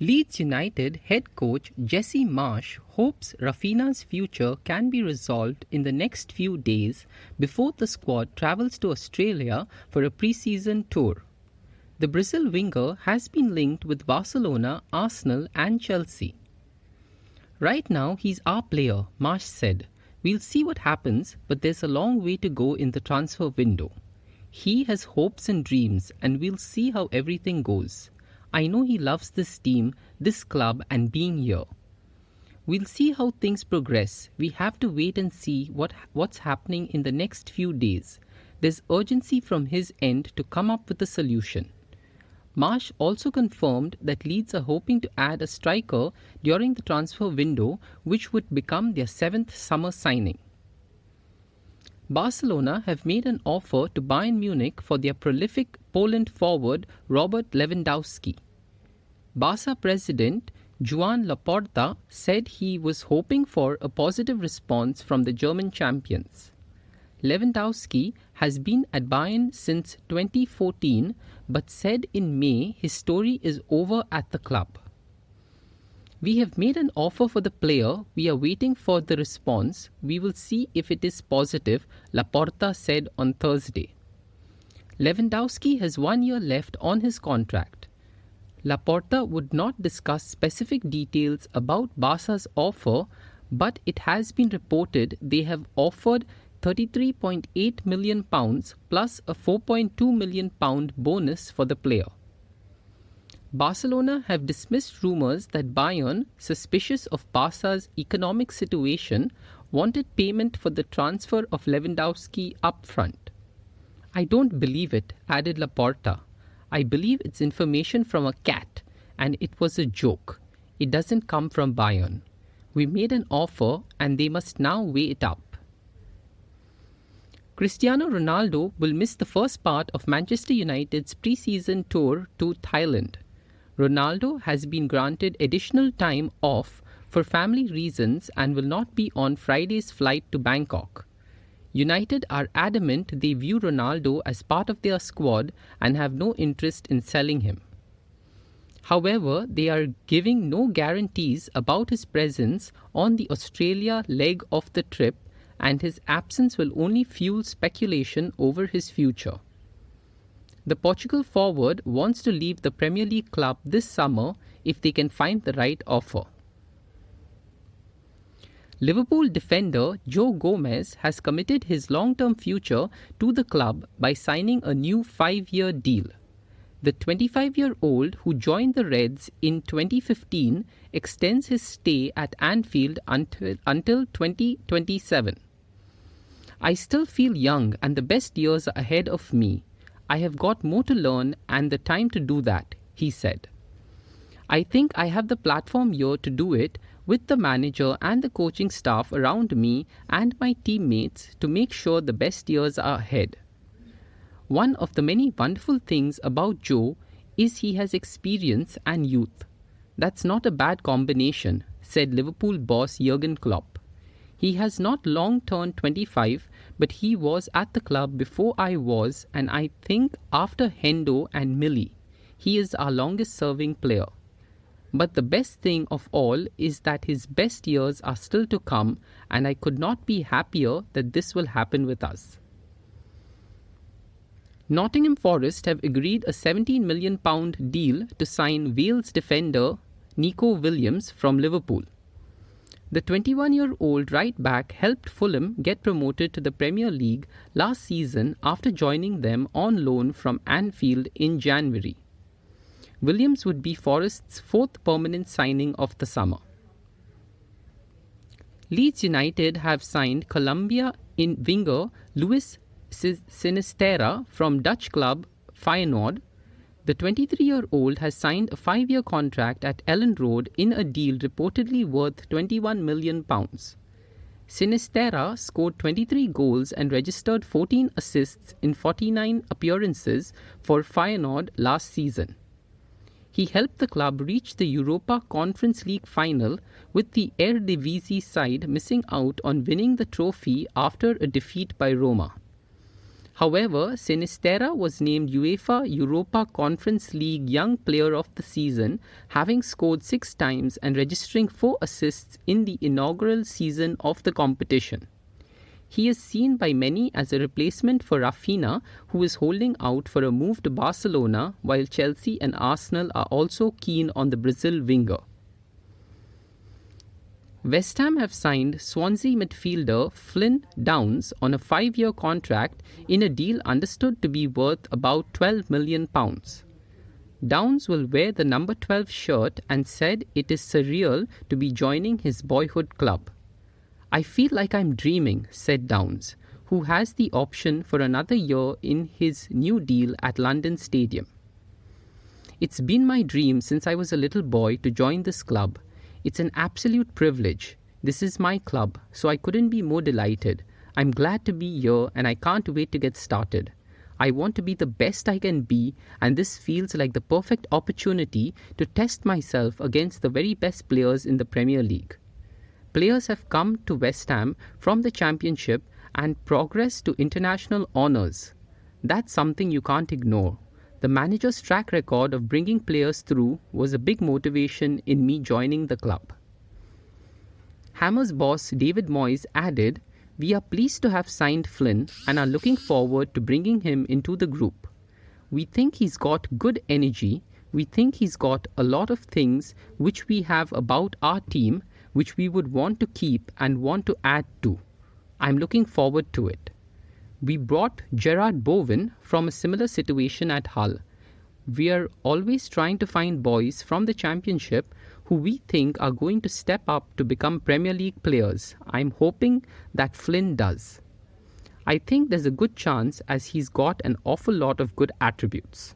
Leeds United head coach Jesse Marsch hopes Raphinha's future can be resolved in the next few days before the squad travels to Australia for a pre-season tour. The Brazil winger has been linked with Barcelona, Arsenal and Chelsea. "Right now he's our player," Marsch said. "We'll see what happens, but there's a long way to go in the transfer window. He has hopes and dreams and we'll see how everything goes. I know he loves this team, this club and being here. We'll see how things progress. We have to wait and see what's happening in the next few days. There's urgency from his end to come up with a solution." Marsch also confirmed that Leeds are hoping to add a striker during the transfer window, which would become their 7th summer signing. Barcelona have made an offer to Bayern Munich for their prolific Poland forward Robert Lewandowski. Barca president Joan Laporta said he was hoping for a positive response from the German champions. Lewandowski has been at Bayern since 2014 but said in May his story is over at the club. "We have made an offer for the player. We are waiting for the response. We will see if it is positive," Laporta said on Thursday. Lewandowski has 1 year left on his contract. Laporta would not discuss specific details about Barca's offer, but it has been reported they have offered £33.8 million plus a £4.2 million bonus for the player. Barcelona have dismissed rumours that Bayern, suspicious of Barca's economic situation, wanted payment for the transfer of Lewandowski up front. "I don't believe it," added Laporta. "I believe it's information from a cat, and it was a joke. It doesn't come from Bayern. We made an offer, and they must now weigh it up." Cristiano Ronaldo will miss the first part of Manchester United's pre-season tour to Thailand. Ronaldo has been granted additional time off for family reasons and will not be on Friday's flight to Bangkok. United are adamant they view Ronaldo as part of their squad and have no interest in selling him. However, they are giving no guarantees about his presence on the Australia leg of the trip, and his absence will only fuel speculation over his future. The Portugal forward wants to leave the Premier League club this summer if they can find the right offer. Liverpool defender Joe Gomez has committed his long-term future to the club by signing a new 5-year deal. The 25-year-old, who joined the Reds in 2015, extends his stay at Anfield until 2027. "I still feel young and the best years are ahead of me. I have got more to learn and the time to do that," he said. "I think I have the platform here to do it with the manager and the coaching staff around me and my teammates to make sure the best years are ahead. One of the many wonderful things about Joe is he has experience and youth. That's not a bad combination," said Liverpool boss Jurgen Klopp. "He has not long turned 25, but he was at the club before I was, and I think after Hendo and Millie, he is our longest serving player. But the best thing of all is that his best years are still to come, and I could not be happier that this will happen with us." Nottingham Forest have agreed a £17 million deal to sign Wales defender Neco Williams from Liverpool. The 21-year-old right-back helped Fulham get promoted to the Premier League last season after joining them on loan from Anfield in January. Williams would be Forest's 4th permanent signing of the summer. Leeds United have signed Colombia winger Luis Sinisterra from Dutch club Feyenoord. The 23-year-old has signed a 5-year contract at Ellen Road in a deal reportedly worth £21 million. Sinisterra scored 23 goals and registered 14 assists in 49 appearances for Feyenoord last season. He helped the club reach the Europa Conference League final, with the Eredivisie side missing out on winning the trophy after a defeat by Roma. However, Sinisterra was named UEFA Europa Conference League Young Player of the Season, having scored 6 times and registering 4 assists in the inaugural season of the competition. He is seen by many as a replacement for Raphinha, who is holding out for a move to Barcelona, while Chelsea and Arsenal are also keen on the Brazil winger. West Ham have signed Swansea midfielder Flynn Downes on a 5-year contract in a deal understood to be worth about £12 million. Downes will wear the number 12 shirt and said it is surreal to be joining his boyhood club. "I feel like I'm dreaming," said Downes, who has the option for another year in his new deal at London Stadium. "It's been my dream since I was a little boy to join this club. It's an absolute privilege. This is my club, so I couldn't be more delighted. I'm glad to be here and I can't wait to get started. I want to be the best I can be, and this feels like the perfect opportunity to test myself against the very best players in the Premier League." Players have come to West Ham from the Championship and progressed to international honours. That's something you can't ignore. The manager's track record of bringing players through was a big motivation in me joining the club. Hammers boss David Moyes added, "We are pleased to have signed Flynn and are looking forward to bringing him into the group. We think he's got good energy. We think he's got a lot of things which we have about our team which we would want to keep and want to add to. I'm looking forward to it." We brought Gerard Bowen from a similar situation at Hull. We are always trying to find boys from the Championship who we think are going to step up to become Premier League players. I'm hoping that Flynn does. I think there's a good chance as he's got an awful lot of good attributes.